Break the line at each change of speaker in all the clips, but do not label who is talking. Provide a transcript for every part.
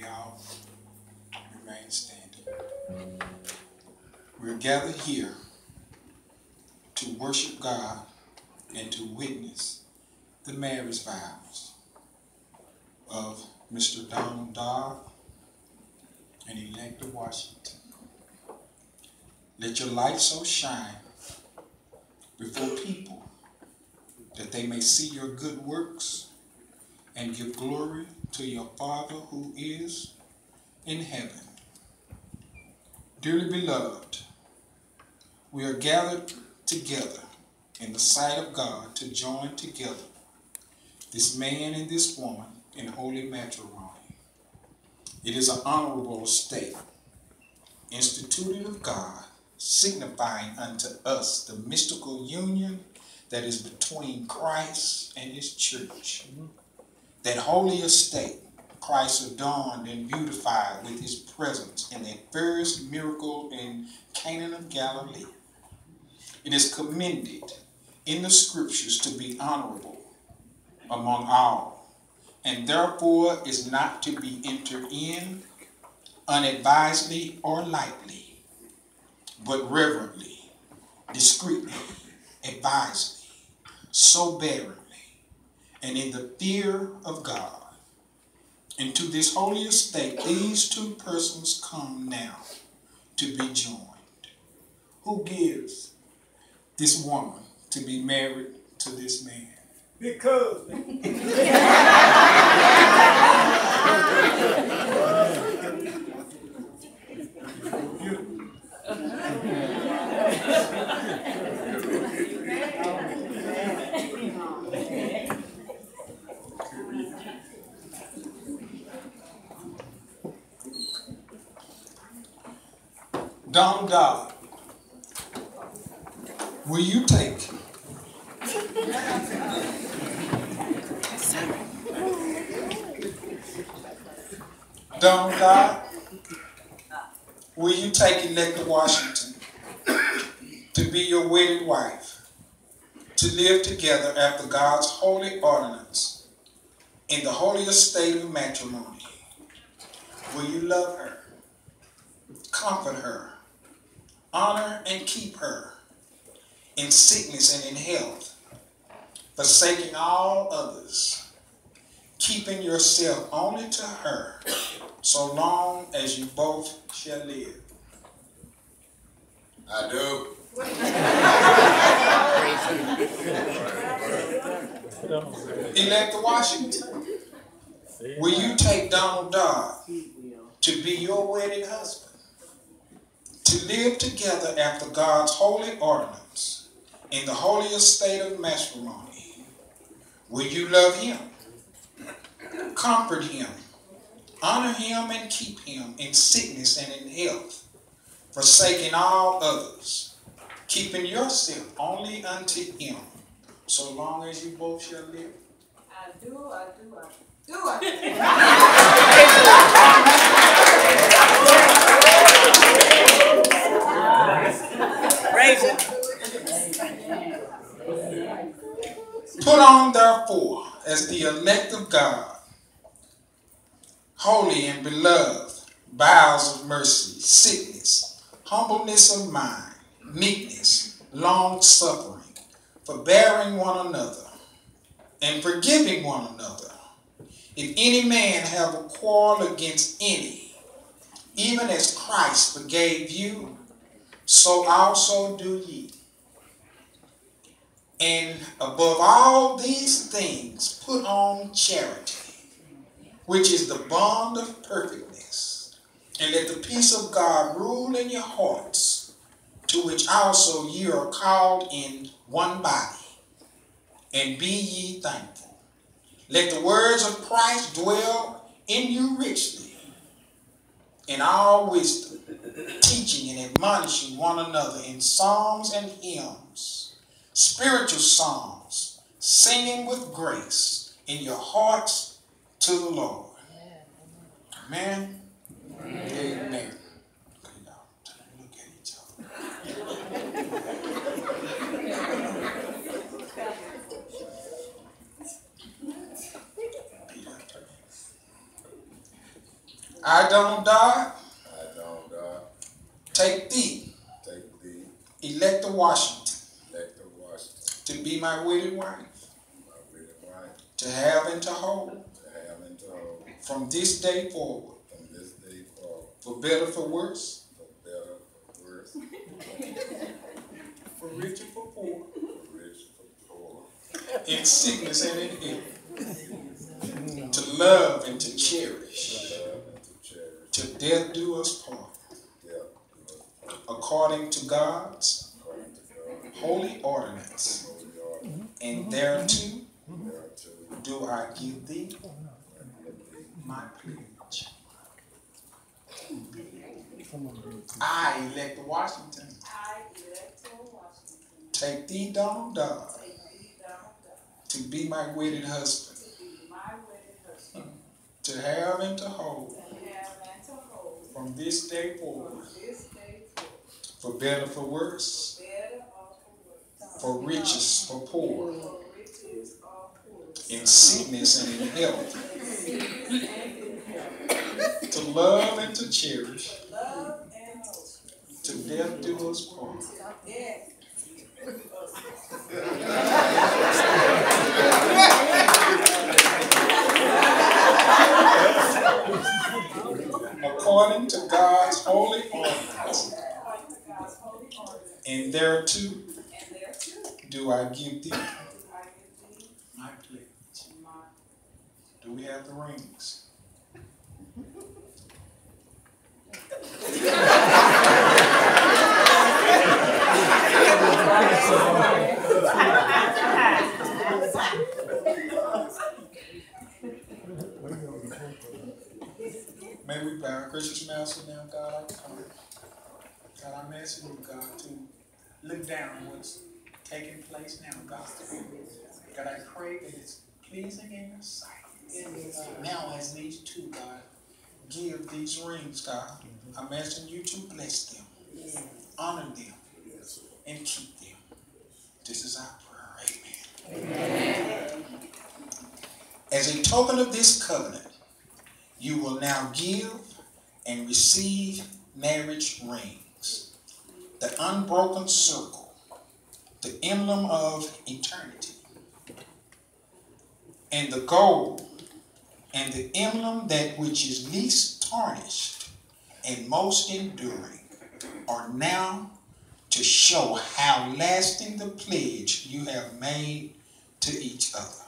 all remain standing. We're gathered here to worship God and to witness the marriage vows of Mr. Dodd and Elector Washington. Let your light so shine before people that they may see your good works and give glory to your Father who is in heaven. Dearly beloved, we are gathered together in the sight of God to join together this man and this woman in holy matrimony. It is an honorable estate, instituted of God, signifying unto us the mystical union that is between Christ and his church. That holy estate Christ adorned and beautified with his presence in that first miracle in Cana of Galilee. It is commended in the scriptures to be honorable among all, and therefore is not to be entered in unadvisedly or lightly, but reverently, discreetly, advisedly, soberly, and in the fear of God. Into this holy estate, these two persons come now to be joined. Who gives this woman to be married to this man?
Because
Dodd, will you take Dodd, will you take Elector Washington to be your wedded wife, to live together after God's holy ordinance in the holy estate of matrimony? Will you love her, comfort her, honor and keep her in sickness and in health, forsaking all others, keeping yourself only to her, so long as you both shall live?
I do.
Elector Washington, will you take Dodd to be your wedded husband, to live together after God's holy ordinance in the holy estate of matrimony? Will you love him, comfort him, honor him and keep him in sickness and in health, forsaking all others, keeping yourself only unto him, so long as you both shall live?
I do.
Praise it.
Put on, therefore, as the elect of God, holy and beloved, bowels of mercy, sickness, humbleness of mind, meekness, long-suffering, forbearing one another, and forgiving one another. If any man have a quarrel against any, even as Christ forgave you, so also do ye. And above all these things, put on charity, which is the bond of perfectness. And let the peace of God rule in your hearts, to which also ye are called in one body. And be ye thankful. Let the words of Christ dwell in you richly, in all wisdom, teaching and admonishing one another in psalms and hymns, spiritual songs, singing with grace in your hearts to the Lord. Amen. Amen. Okay, y'all, look at each other. I, Donald Dodd,
I, Donald Dodd,
take thee,
Elector
Washington,
Washington,
to be my wedded wife,
my wedded wife,
to have and to hold,
from
this day forward, for better, for worse, for rich and for poor, in sickness and in health, to love and to cherish, till death do us part, according to God's holy ordinance, and thereto do I give thee my pledge. I, Elector Washington, take thee, Donald Dodd, to be my wedded husband, to have and to hold, from this day forward, for better, for worse, for riches, for poor, in sickness and in health, to love and to cherish, till death do us part. According to God's holy ordinance, and thereto do I give thee my pledge. Do we have the rings? May we bow our gracious mouths now, God, I come. God, I'm asking you, God, to look down on what's taking place now, God. God, I pray that it's pleasing in your sight. Now, as these two, God, give these rings, God, I'm asking you to bless them, honor them, and keep them. This is our prayer. Amen. Amen. As a token of this covenant, you will now give and receive marriage rings, the unbroken circle, the emblem of eternity, and the gold, and the emblem that which is least tarnished and most enduring, are now to show how lasting the pledge you have made to each other.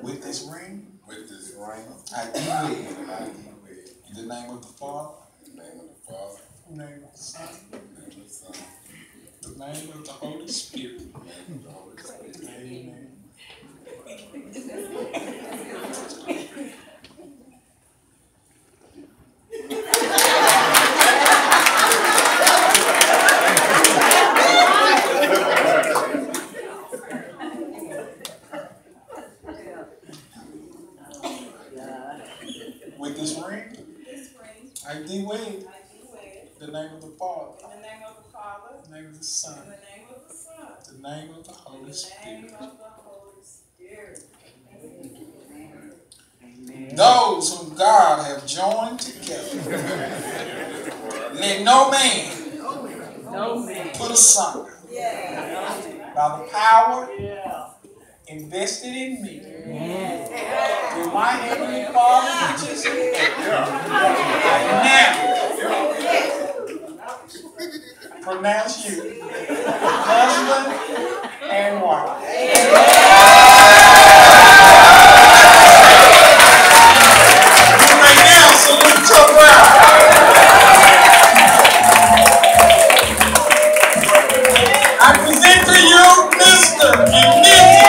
With this ring, I do wed. In the name of the Father, in the name of the Son, in the name of the Holy Spirit. Amen. With this ring, I do wed. In the name of the Father, in the name of the Son, in the name of the Holy Spirit. Those whom God have joined together, let no man put asunder. By the power invested in me through my heavenly Father which is in heaven, now pronounce you husband and wife. Right now, salute your bride. I present to you Mr. and Mrs.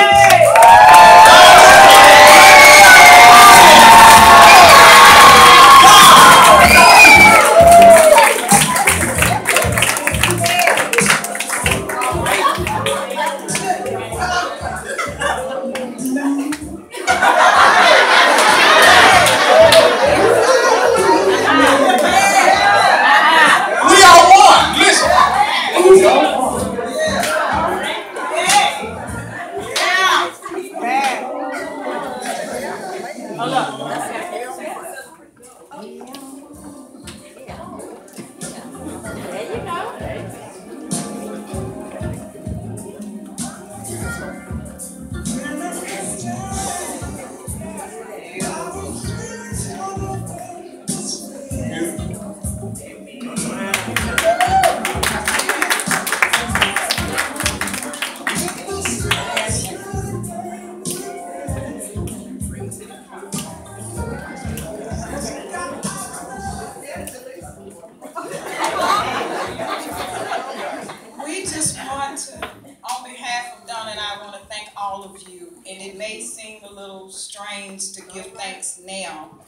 and it may seem a little strange to give thanks now,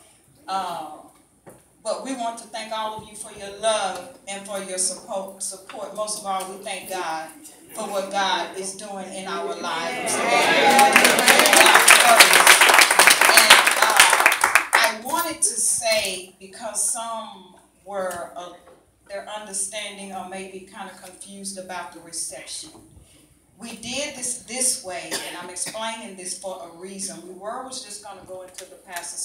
but we want to thank all of you for your love and for your support. Most of all, we thank God for what God is doing in our lives. I wanted to say, because some were their understanding or maybe kind of confused about the reception. We did this way, and I'm explaining this for a reason. We was just going to go into the pastor's